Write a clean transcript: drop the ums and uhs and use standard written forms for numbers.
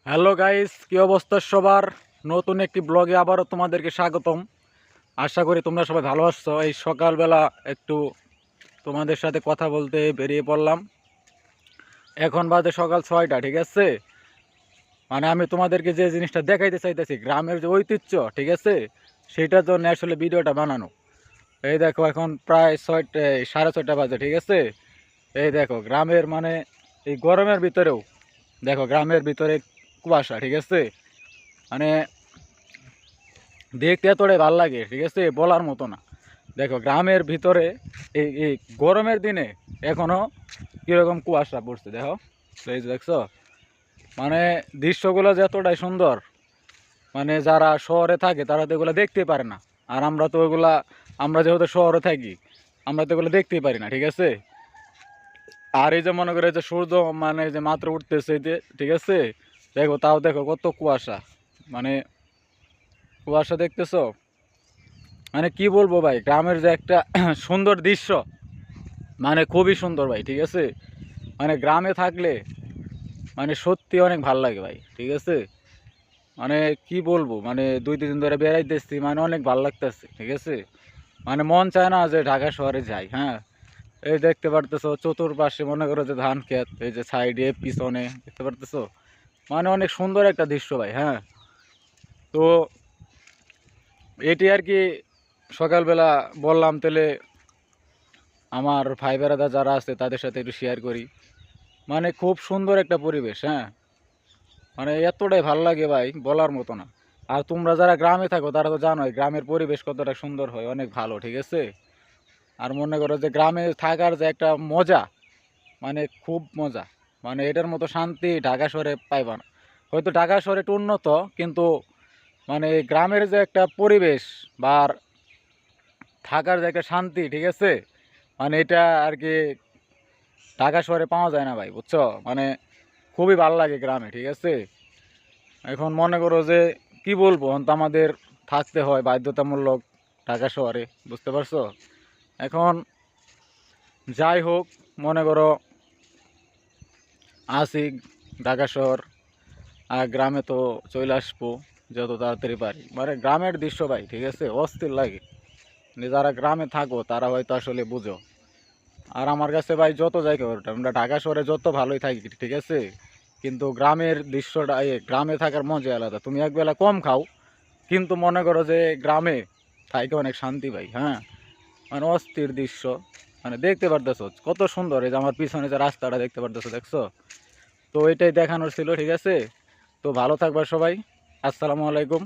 Hello guys, কি অবস্থা সবার? নতুন একটি ব্লগে আবারও তোমাদেরকে স্বাগতম। আশা করি তোমরা সবাই ভালো আছো। এই সকালবেলা একটু তোমাদের সাথে কথা বলতে বেরিয়ে পড়লাম। এখন বাজে সকাল 6টা, ঠিক আছে? মানে আমি তোমাদেরকে যে জিনিসটা দেখাইতে চাইতেছি, গ্রামের যে ঐতিহ্য, ঠিক আছে, সেটার জন্য আসলে ভিডিওটা বানানো। এই দেখো, এখন প্রায় 6:30 বাজে, ঠিক আছে? এই দেখো গ্রামের মানে এই গরমের ভিতরেও দেখো গ্রামের ভিতরে কুয়াশা, ঠিক আছে? মানে দেখতে এতটাই ভালো লাগে, ঠিক আছে, বলার মতো না। দেখো গ্রামের ভিতরে এই গরমের দিনে এখনো কিরকম কুয়াশা পড়ছে, দেখো। এই যে দেখছো, মানে দৃশ্যগুলো যে এতটাই সুন্দর, মানে যারা শহরে থাকে তারা তো এগুলো দেখতেই পারে না। আর আমরা যেহেতু শহরে থাকি, আমরা তো এগুলো দেখতেই পারি না, ঠিক আছে? আর এই যে মনে করে যে সূর্য মানে যে মাত্র উঠতেছে, যে ঠিক আছে, দেখো তাও দেখো কত কুয়াশা, মানে কুয়াশা দেখতেছো। মানে কি বলবো ভাই, গ্রামের যে একটা সুন্দর দৃশ্য, মানে খুবই সুন্দর ভাই, ঠিক আছে? মানে গ্রামে থাকলে মানে সত্যি অনেক ভাল লাগে ভাই, ঠিক আছে? মানে কি বলবো, মানে 2-3 দিন ধরে বেড়াইতেছি, মানে অনেক ভাল লাগতেছে, ঠিক আছে? মানে মন চায় না যে ঢাকা শহরে যাই। হ্যাঁ, এই দেখতে পারতেছো চতুর্পাশে মনে করো যে ধান ক্ষেত, এই যে সাইডে পিছনে দেখতে পারতেছো, মানে অনেক সুন্দর একটা দৃশ্য ভাই। হ্যাঁ, তো এটি আর কি সকালবেলা বললাম, তাহলে আমার ভাই বেড়াদা যারা আছে তাদের সাথে একটু শেয়ার করি। মানে খুব সুন্দর একটা পরিবেশ। হ্যাঁ, মানে এতটাই ভালো লাগে ভাই, বলার মতো না। আর তোমরা যারা গ্রামে থাকো তারা তো জানোই গ্রামের পরিবেশ কতটা সুন্দর হয়, অনেক ভালো, ঠিক আছে? আর মনে করো যে গ্রামে থাকার যে একটা মজা, মানে খুব মজা, মানে এটার মতো শান্তি ঢাকা শহরে পাইবা না। হয়তো ঢাকা শহরে একটু উন্নত, কিন্তু মানে গ্রামের যে একটা পরিবেশ বা থাকার যে একটা শান্তি, ঠিক আছে, মানে এটা আর কি ঢাকা শহরে পাওয়া যায় না ভাই, বুঝছো? মানে খুবই ভালো লাগে গ্রামে, ঠিক আছে? এখন মনে করো যে কি বলবো, এখন তো আমাদের থাকতে হয় বাধ্যতামূলক ঢাকা শহরে, বুঝতে পারছো? এখন যাই হোক, মনে করো আসি ঢাকা শহর, আর গ্রামে তো চলে আসবো যত তাড়াতাড়ি পারি। মানে গ্রামের দৃশ্য ভাই, ঠিক আছে, অস্থির লাগে। মানে যারা গ্রামে থাকো তারা হয়তো আসলে বুঝো। আর আমার কাছে ভাই যত জায়গা ওটা, আমরা ঢাকা শহরে যত ভালোই থাকি, ঠিক আছে, কিন্তু গ্রামের দৃশ্যটা, গ্রামে থাকার মজা আলাদা। তুমি একবেলা কম খাও, কিন্তু মনে করো যে গ্রামে থাকে অনেক শান্তি ভাই। হ্যাঁ, মানে অস্থির দৃশ্য, মানে দেখতে পারতেছো কত সুন্দর। এই যে আমার পিছনে যে রাস্তাটা দেখতে পারতেছো, দেখছো? তো এটাই দেখানোর ছিল, ঠিক আছে? তো ভালো থাকবা সবাই। আসসালামু আলাইকুম।